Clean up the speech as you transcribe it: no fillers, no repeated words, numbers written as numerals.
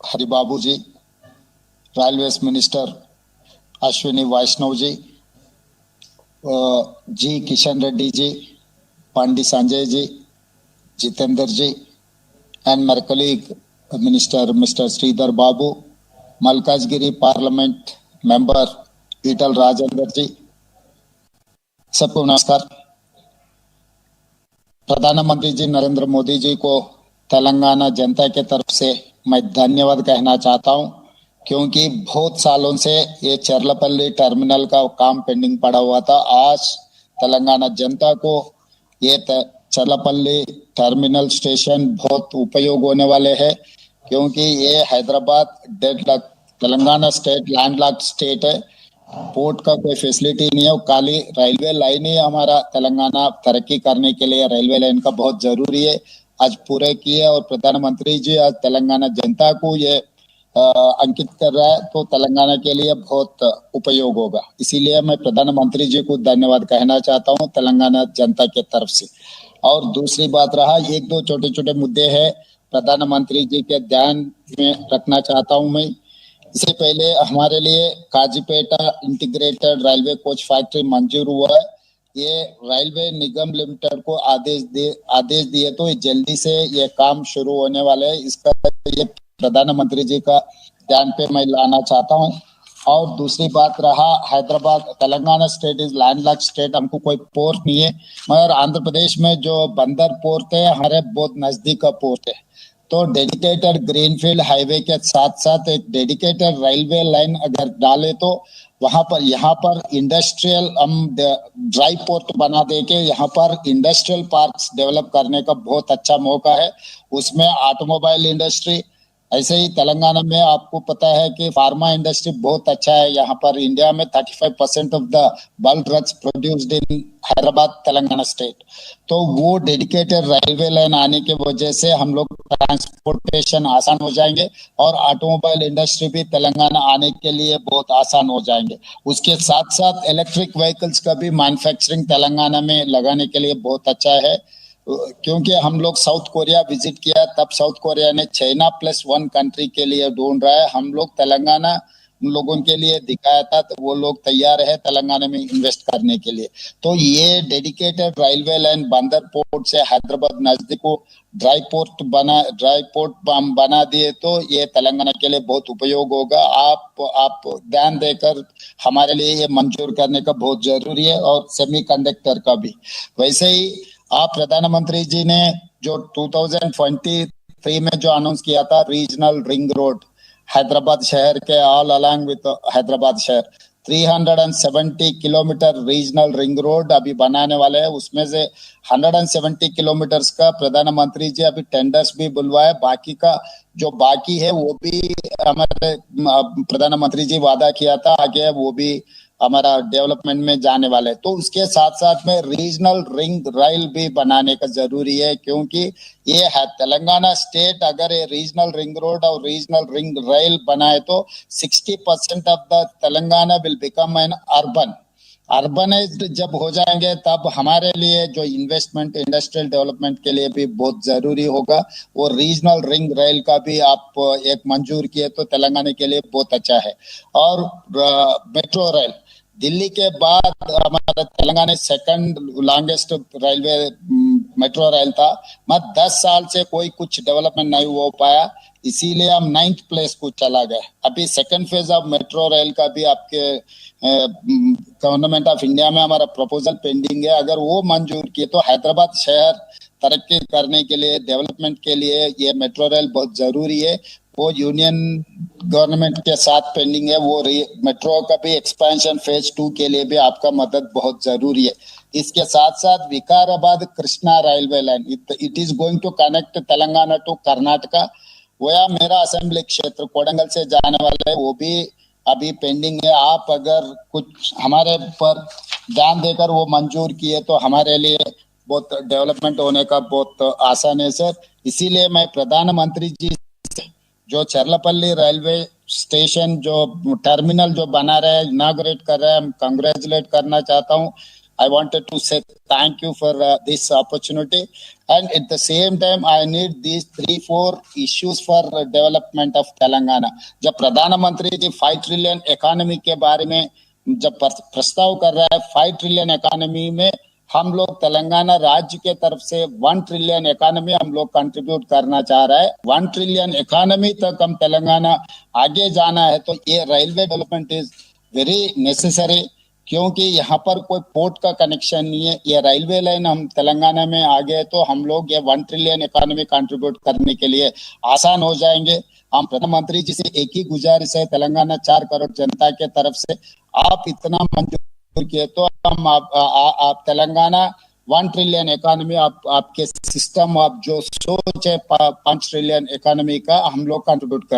Haribabu ji, railways minister Ashwini Vaishnaw ji, G Kishan Reddy ji, Bandi Sanjay ji, Jitendra ji, and my colleague Mr. Sridhar Babu, Malkajgiri parliament member Etela Rajender ji, सबको नमस्कार। प्रधानमंत्री जी नरेंद्र मोदी जी को तेलंगाना जनता के तरफ से मैं धन्यवाद कहना चाहता हूं, क्योंकि बहुत सालों से ये चरलपल्ली टर्मिनल का काम पेंडिंग पड़ा हुआ था। आज तेलंगाना जनता को ये चरलपल्ली टर्मिनल स्टेशन बहुत उपयोग होने वाले हैं, क्योंकि ये Hyderabad Telangana state landlocked state है। पोर्ट का कोई फैसिलिटी नहीं है, खाली रेलवे लाइन ही हमारा तेलंगाना तरक्की करने के लिए रेलवे लाइन का बहुत जरूरी है। आज पूरे किए और प्रधानमंत्री जी आज तेलंगाना जनता को ये अंकित कर रहा है, तो तेलंगाना के लिए बहुत उपयोग होगा। इसीलिए मैं प्रधानमंत्री जी को धन्यवाद कहना चाहता हूँ तेलंगाना जनता के तरफ से। और दूसरी बात रहा, एक दो छोटे छोटे मुद्दे हैं प्रधानमंत्री जी के ध्यान में रखना चाहता हूँ मैं। इससे पहले हमारे लिए काजीपेटा इंटीग्रेटेड रेलवे कोच फैक्ट्री मंजूर हुआ है। ये रेलवे निगम लिमिटेड को आदेश दिए तो जल्दी से ये काम शुरू होने वाले है। इसका ये प्रधानमंत्री जी का ध्यान पे मैं लाना चाहता हूँ। और दूसरी बात रहा, Hyderabad Telangana state is landlocked state, हमको कोई पोर्ट नहीं है, मगर आंध्र प्रदेश में जो बंदर पोर्ट है हमारे बहुत नजदीक का पोर्ट है। तो डेडिकेटेड ग्रीनफील्ड हाईवे के साथ साथ एक डेडिकेटेड रेलवे लाइन अगर डाले तो वहां पर यहाँ पर इंडस्ट्रियल हम ड्राई पोर्ट बना दे के यहाँ पर इंडस्ट्रियल पार्क्स डेवलप करने का बहुत अच्छा मौका है। उसमें ऑटोमोबाइल इंडस्ट्री, ऐसे ही तेलंगाना में आपको पता है कि फार्मा इंडस्ट्री बहुत अच्छा है। यहाँ पर इंडिया में 35% of the bulk drugs produced in Hyderabad Telangana state. तो वो डेडिकेटेड रेलवे लाइन आने की वजह से हम लोग ट्रांसपोर्टेशन आसान हो जाएंगे और ऑटोमोबाइल इंडस्ट्री भी तेलंगाना आने के लिए बहुत आसान हो जाएंगे। उसके साथ साथ इलेक्ट्रिक व्हीकल्स का भी मैन्युफैक्चरिंग तेलंगाना में लगाने के लिए बहुत अच्छा है, क्योंकि हम लोग साउथ कोरिया विजिट किया, तब साउथ कोरिया ने चाइना +1 कंट्री के लिए ढूंढ रहा है, हम लोग तेलंगाना उन लोगों के लिए दिखाया था, तो वो लोग तैयार है तेलंगाना में इन्वेस्ट करने के लिए। तो ये डेडिकेटेड रेलवे लाइन बंदर पोर्ट से हैदराबाद नजदीक को ड्राई पोर्ट बना दिए तो ये तेलंगाना के लिए बहुत उपयोग होगा। आप ध्यान देकर हमारे लिए ये मंजूर करने का बहुत जरूरी है, और सेमीकंडक्टर का भी। वैसे ही आप प्रधानमंत्री जी ने जो 2023 में जो अनाउंस किया था रीजनल रिंग रोड हैदराबाद शहर के ऑल अलॉन्ग विद हैदराबाद शहर 370 किलोमीटर रीजनल रिंग रोड अभी बनाने वाले हैं। उसमें से 170 किलोमीटर्स का प्रधानमंत्री जी अभी टेंडर्स भी बुलवाए, बाकी का जो बाकी है वो भी हमारे प्रधानमंत्री जी वादा किया था आगे वो भी हमारा डेवलपमेंट में जाने वाले। तो उसके साथ साथ में रीजनल रिंग रेल भी बनाने का जरूरी है, क्योंकि ये है तेलंगाना स्टेट अगर ये रीजनल रिंग रोड और रीजनल रिंग रेल बनाए तो 60% of the Telangana will become an urbanised जब हो जाएंगे, तब हमारे लिए जो इन्वेस्टमेंट इंडस्ट्रियल डेवलपमेंट के लिए भी बहुत जरूरी होगा। वो रीजनल रिंग रेल का भी आप एक मंजूर किए तो तेलंगाना के लिए बहुत अच्छा है। और मेट्रो रेल दिल्ली के बाद हमारा Telangana second longest railway metro rail था, मत 10 साल से कोई कुछ डेवलपमेंट नहीं हो पाया, इसीलिए हम 9th प्लेस को चला गए। अभी second phase of metro rail का भी आपके गवर्नमेंट ऑफ इंडिया में हमारा प्रपोजल पेंडिंग है। अगर वो मंजूर किए तो हैदराबाद शहर तरक्की करने के लिए डेवलपमेंट के लिए ये मेट्रो रेल बहुत जरूरी है। वो यूनियन गवर्नमेंट के साथ पेंडिंग है, वो मेट्रो का भी एक्सपेंशन फेज 2 के लिए भी आपका मदद बहुत जरूरी है। इसके साथ साथ Vikarabad Krishna railway line it is going to connect Telangana to Karnataka. वह मेरा असेंबली क्षेत्र कोडंगल से जाने वाले है, वो भी अभी पेंडिंग है। आप अगर कुछ हमारे पर ध्यान देकर वो मंजूर किए तो हमारे लिए बहुत डेवलपमेंट होने का बहुत आसान है सर। इसीलिए मैं प्रधानमंत्री जी जो चरलपल्ली रेलवे स्टेशन जो टर्मिनल जो बना रहे हैं, इनाग्रेट कर रहे हैं, कंग्रेचुलेट करना चाहता हूँ। I wanted to say thank you for this opportunity, and at the same time I need these 3-4 issues for development of Telangana. जब प्रधानमंत्री जी 5 ट्रिलियन इकोनॉमी के बारे में जब प्रस्ताव कर रहा है, 5 ट्रिलियन इकोनॉमी में हम लोग तेलंगाना राज्य के तरफ से 1 ट्रिलियन इकोनॉमी हम लोग कंट्रीब्यूट करना चाह रहा है। 1 ट्रिलियन इकोनॉमी तक हम तेलंगाना आगे जाना है, तो ये railway development is very necessary, क्योंकि यहाँ पर कोई पोर्ट का कनेक्शन नहीं है। ये रेलवे लाइन हम तेलंगाना में आ गए तो हम लोग ये 1 ट्रिलियन इकोनॉमी कंट्रीब्यूट करने के लिए आसान हो जाएंगे। हम प्रधानमंत्री जी से एक ही गुजारिश है, तेलंगाना 4 करोड़ जनता के तरफ से आप इतना मंजूर किए तो हम आप तेलंगाना 1 ट्रिलियन इकोनॉमी आपके सिस्टम, आप जो सोच है 5 ट्रिलियन इकोनॉमी का हम लोग कंट्रीब्यूट कर